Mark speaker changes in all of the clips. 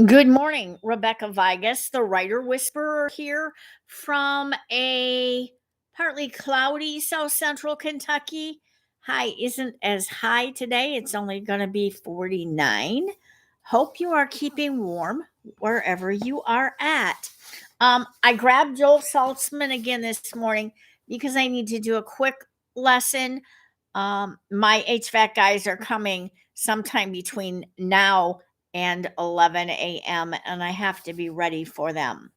Speaker 1: Good morning, Rebecca Vigus, the writer whisperer here from a partly cloudy South Central Kentucky. High isn't as high today. It's only going to be 49. Hope you are keeping warm wherever you are at. I grabbed Joel Saltzman again this morning because I need to do a quick lesson. My HVAC guys are coming sometime between now and 11 a.m., and I have to be ready for them.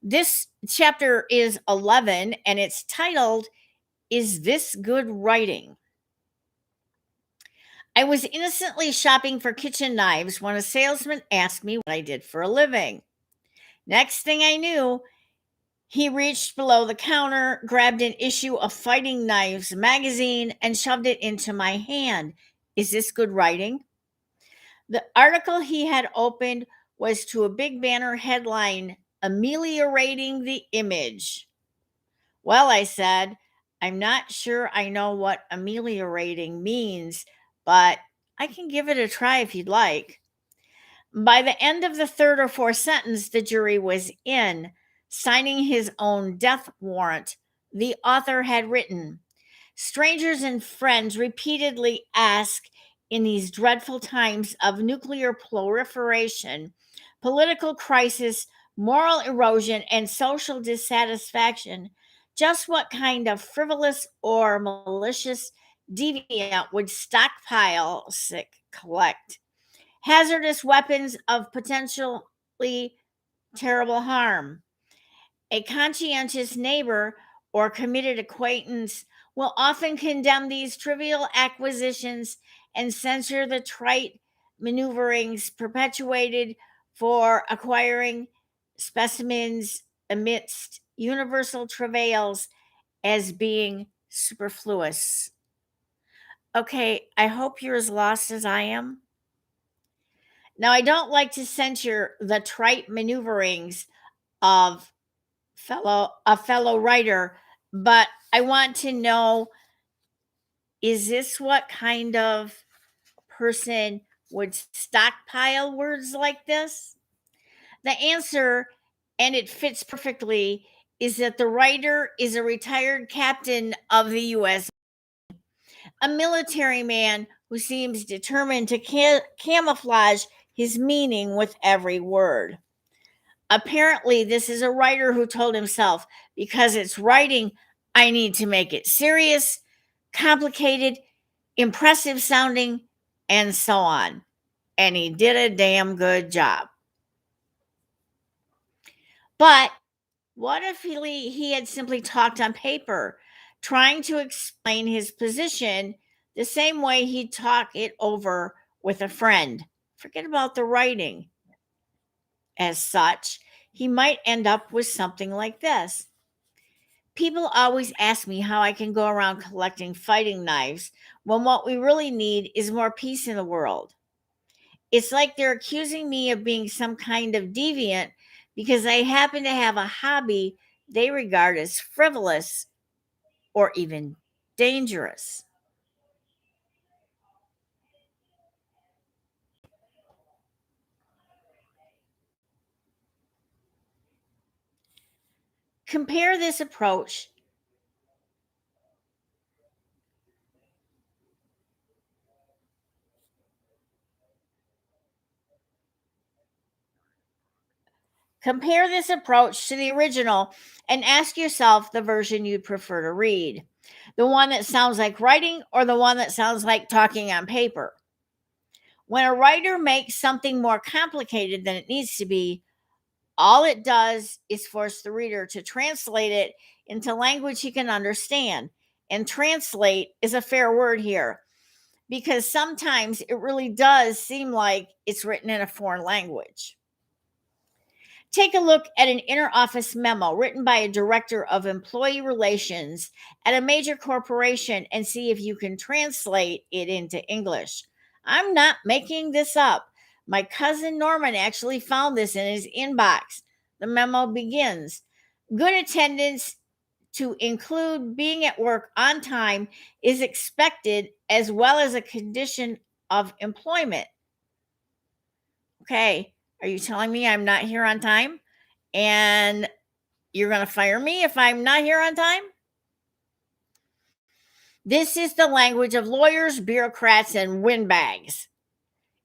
Speaker 1: This chapter is 11, and it's titled, Is This Good Writing? I was innocently shopping for kitchen knives when a salesman asked me what I did for a living. Next thing I knew, he reached below the counter, grabbed an issue of Fighting Knives magazine, and shoved it into my hand. Is this good writing? The article he had opened was to a big banner headline, Ameliorating the Image. Well, I said, I'm not sure I know what ameliorating means, but I can give it a try if you'd like. By the end of the third or fourth sentence, the jury was in, signing his own death warrant. The author had written, Strangers and friends repeatedly ask in these dreadful times of nuclear proliferation, political crisis, moral erosion, and social dissatisfaction, just what kind of frivolous or malicious deviant would stockpile, collect hazardous weapons of potentially terrible harm. A conscientious neighbor or committed acquaintance will often condemn these trivial acquisitions and censure the trite maneuverings perpetuated for acquiring specimens amidst universal travails as being superfluous. Okay, I hope you're as lost as I am. Now, I don't like to censure the trite maneuverings of a fellow writer, but I want to know, is this what kind of person would stockpile words like this? The answer, and it fits perfectly, is that the writer is a retired captain of the US, a military man who seems determined to camouflage his meaning with every word. Apparently, this is a writer who told himself, because it's writing, I need to make it serious, complicated, impressive sounding, and so on. And he did a damn good job. But what if he had simply talked on paper, trying to explain his position the same way he'd talk it over with a friend? Forget about the writing. As such, he might end up with something like this. People always ask me how I can go around collecting fighting knives when what we really need is more peace in the world. It's like they're accusing me of being some kind of deviant because I happen to have a hobby they regard as frivolous or even dangerous. Compare this approach. Compare this approach to the original and ask yourself the version you'd prefer to read. The one that sounds like writing or the one that sounds like talking on paper. When a writer makes something more complicated than it needs to be, all it does is force the reader to translate it into language he can understand. And translate is a fair word here because sometimes it really does seem like it's written in a foreign language. Take a look at an inner office memo written by a director of employee relations at a major corporation and see if you can translate it into English. I'm not making this up. My cousin Norman actually found this in his inbox. The memo begins, Good attendance to include being at work on time is expected as well as a condition of employment. Okay, Are you telling me I'm not here on time? And you're going to fire me if I'm not here on time? This is the language of lawyers, bureaucrats, and windbags.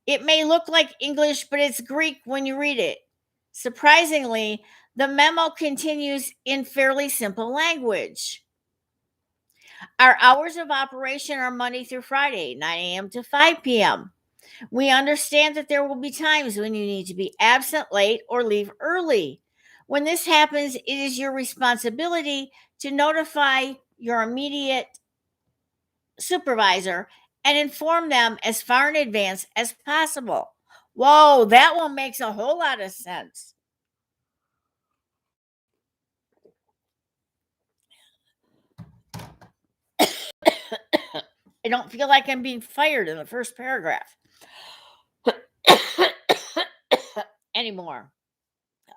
Speaker 1: It may look like English, but it's Greek when you read it. Surprisingly, the memo continues in fairly simple language. Our hours of operation are Monday through Friday, 9 a.m. to 5 p.m. We understand that there will be times when you need to be absent late or leave early. When this happens, it is your responsibility to notify your immediate supervisor and inform them as far in advance as possible. Whoa, that one makes a whole lot of sense. I don't feel like I'm being fired in the first paragraph anymore.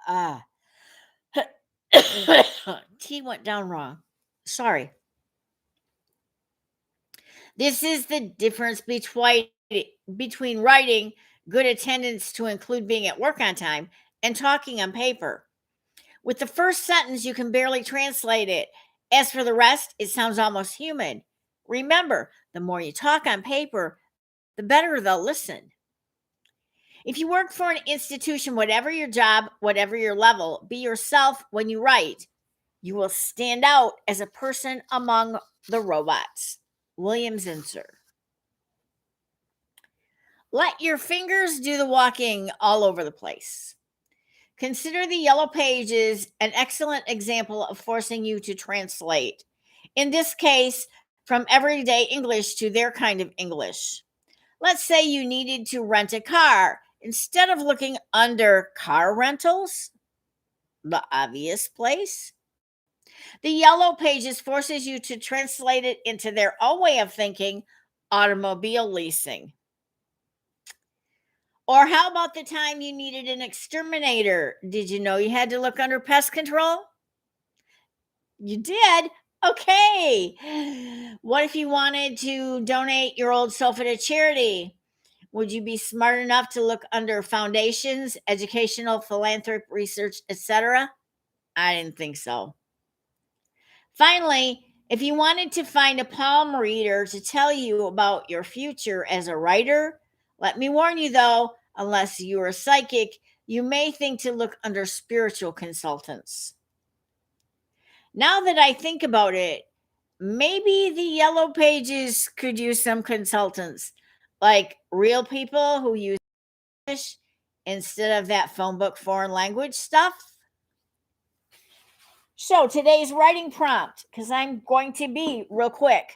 Speaker 1: Ah, T went down wrong. Sorry. This is the difference between writing good attendance to include being at work on time and talking on paper. With the first sentence, you can barely translate it. As for the rest, it sounds almost human. Remember, the more you talk on paper, the better they'll listen. If you work for an institution, whatever your job, whatever your level, be yourself when you write. You will stand out as a person among the robots. William Zinsser. Let your fingers do the walking all over the place. Consider the yellow pages an excellent example of forcing you to translate. In this case, from everyday English to their kind of English. Let's say you needed to rent a car. Instead of looking under car rentals, the obvious place, the yellow pages forces you to translate it into their own way of thinking, automobile leasing. Or how about the time you needed an exterminator? Did you know you had to look under pest control? You did? Okay. What if you wanted to donate your old sofa to charity? Would you be smart enough to look under foundations, educational, philanthropic research, etc.? I didn't think so. Finally, if you wanted to find a palm reader to tell you about your future as a writer, let me warn you though, unless you are psychic, you may think to look under spiritual consultants. Now that I think about it, maybe the yellow pages could use some consultants, like real people who use English instead of that phone book foreign language stuff. So today's writing prompt, because I'm going to be real quick.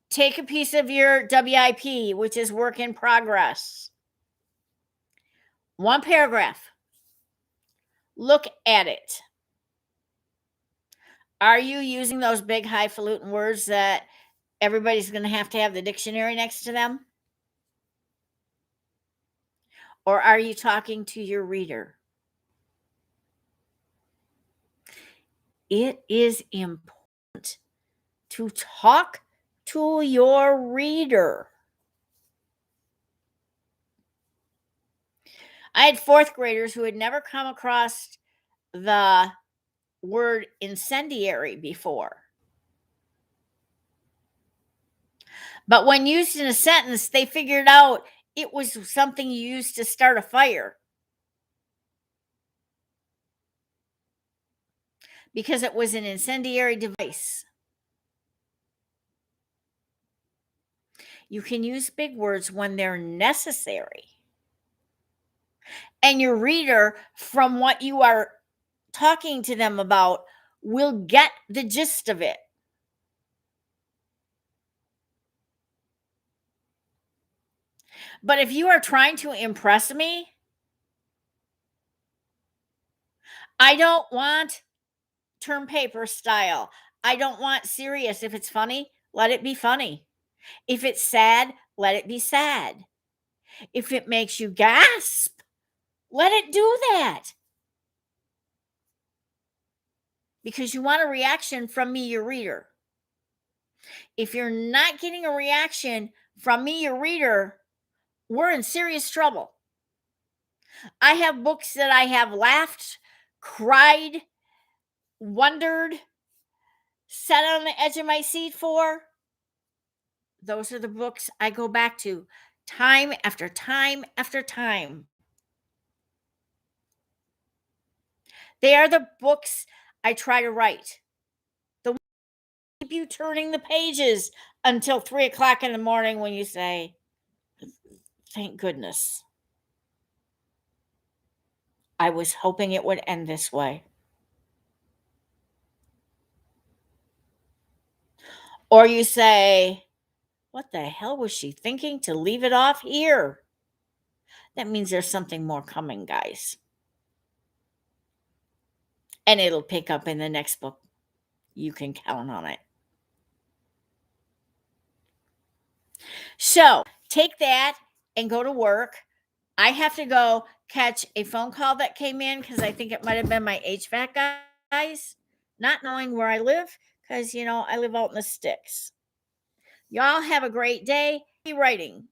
Speaker 1: Take a piece of your WIP, which is work in progress. One paragraph. Look at it. Are you using those big highfalutin words that everybody's going to have the dictionary next to them? Or are you talking to your reader? It is important to talk to your reader. I had fourth graders who had never come across the word incendiary before. But when used in a sentence, they figured out it was something you used to start a fire because it was an incendiary device. You can use big words when they're necessary. And your reader, from what you are talking to them about, will get the gist of it. But if you are trying to impress me, I don't want term paper style. I don't want serious. If it's funny, let it be funny. If it's sad, let it be sad. If it makes you gasp, let it do that. Because you want a reaction from me, your reader. If you're not getting a reaction from me, your reader, we're in serious trouble. I have books that I have laughed, cried, wondered, sat on the edge of my seat for. Those are the books I go back to time after time after time. They are the books I try to write. The ones that keep you turning the pages until 3 o'clock in the morning when you say, thank goodness. I was hoping it would end this way. Or you say, what the hell was she thinking to leave it off here? That means there's something more coming, guys. And it'll pick up in the next book. You can count on it. So take that and go to work. I have to go catch a phone call that came in because I think it might have been my HVAC guys, not knowing where I live because, I live out in the sticks. Y'all have a great day. Be writing.